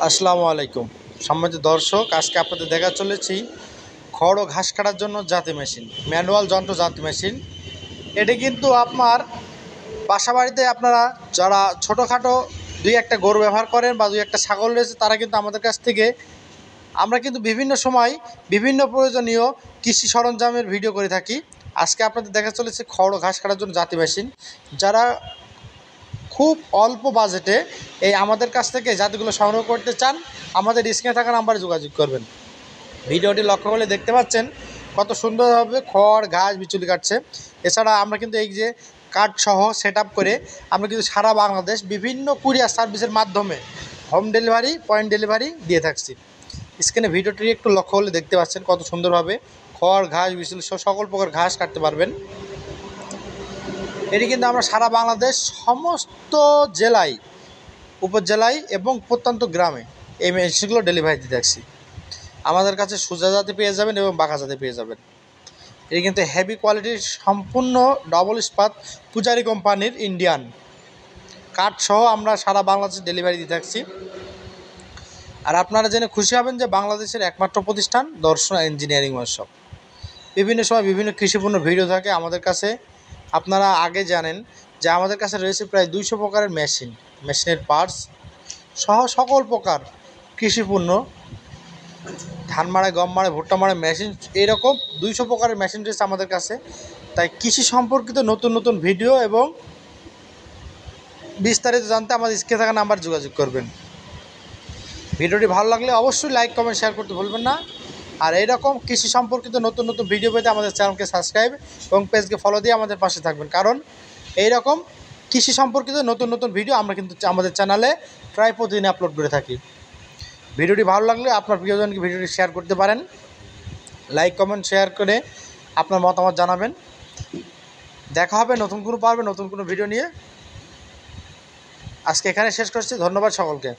আসসালামু আলাইকুম সম্মানিত দর্শক, আজকে আপনাদের দেখা চলেছি খড় ও ঘাস কাটার জন্য জাতি মেশিন, ম্যানুয়াল যন্ত্র জাতি মেশিন। এটি কিন্তু আপনার বাসা বাড়িতে আপনারা যারা ছোটোখাটো দুই একটা গরু ব্যবহার করেন বা দুই একটা ছাগল রয়েছে, তারা কিন্তু আমাদের কাছ থেকে আমরা কিন্তু বিভিন্ন সময় বিভিন্ন প্রয়োজনীয় কৃষি সরঞ্জামের ভিডিও করে থাকি। আজকে আপনাদের দেখা চলেছে খড় ও ঘাস কাটার জন্য জাতি মেশিন। যারা খুব অল্প বাজেটে এই আমাদের কাছ থেকে জাতিগুলো সংগ্রহ করতে চান, আমাদের স্ক্রিনে থাকা নাম্বারে যোগাযোগ করবেন। ভিডিওটি লক্ষ্য করলে দেখতে পাচ্ছেন কত সুন্দরভাবে খড় ঘাস বিচুলি কাটছে। এছাড়া আমরা কিন্তু এই যে কাঠসহ সেট আপ করে আমরা কিন্তু সারা বাংলাদেশ বিভিন্ন কুরিয়ার সার্ভিসের মাধ্যমে হোম ডেলিভারি, পয়েন্ট ডেলিভারি দিয়ে থাকছি। স্ক্রিনে ভিডিওটি একটু লক্ষ্য করলে দেখতে পাচ্ছেন কত সুন্দরভাবে খড় ঘাস বিচুলি সহ সকল প্রকার ঘাস কাটতে পারবেন। এটি কিন্তু আমরা সারা বাংলাদেশ সমস্ত জেলায়, উপজেলায় এবং প্রত্যন্ত গ্রামে এই মেশিনগুলো ডেলিভারি দিতে থাকছি। আমাদের কাছে সোজা জাতি পেয়ে যাবেন এবং বাঁকা জাতি পেয়ে যাবেন। এটি কিন্তু হেভি কোয়ালিটির সম্পূর্ণ ডবল ইস্পাত পূজারি কোম্পানির ইন্ডিয়ান কাঠসহ আমরা সারা বাংলাদেশে ডেলিভারি দিয়ে থাকছি। আর আপনারা জেনে খুশি হবেন যে বাংলাদেশের একমাত্র প্রতিষ্ঠান দর্শন ইঞ্জিনিয়ারিং ওয়ার্কশপ। বিভিন্ন সময় বিভিন্ন কৃষিপূর্ণ ভিডিও থাকে আমাদের কাছে। আপনারা আগে জানেন যে আমাদের কাছে রয়েছে প্রায় 200 প্রকারের মেশিনের পার্টস সহ সকল প্রকার কৃষিপূর্ণ, ধান মাড়াই, গম মাড়াই, ভুট্টা মাড়াই মেশিন, এইরকম 200 প্রকারের মেশিন রয়েছে আমাদের কাছে। তাই কৃষি সম্পর্কিত নতুন নতুন ভিডিও এবং বিস্তারিত জানতে আমাদের স্ক্রিনে থাকা নাম্বার যোগাযোগ করবেন। ভিডিওটি ভালো লাগলে অবশ্যই লাইক কমেন্ট শেয়ার করতে ভুলবেন না। আর এইরকম কৃষি সম্পর্কিত নতুন নতুন ভিডিও পেতে আমাদের চ্যানেলকে সাবস্ক্রাইব এবং পেজকে ফলো দিয়ে আমাদের পাশে থাকবেন, কারণ এইরকম কৃষি সম্পর্কিত নতুন নতুন ভিডিও আমরা কিন্তু আমাদের চ্যানেলে প্রায় প্রতিদিন আপলোড করে থাকি। ভিডিওটি ভালো লাগলে আপনার প্রিয়জনকে ভিডিওটি শেয়ার করতে পারেন। লাইক কমেন্ট শেয়ার করে আপনার মতামত জানাবেন। দেখা হবে নতুন কোনো ভিডিও নিয়ে। আজকে এখানে শেষ করছি। ধন্যবাদ সকলকে।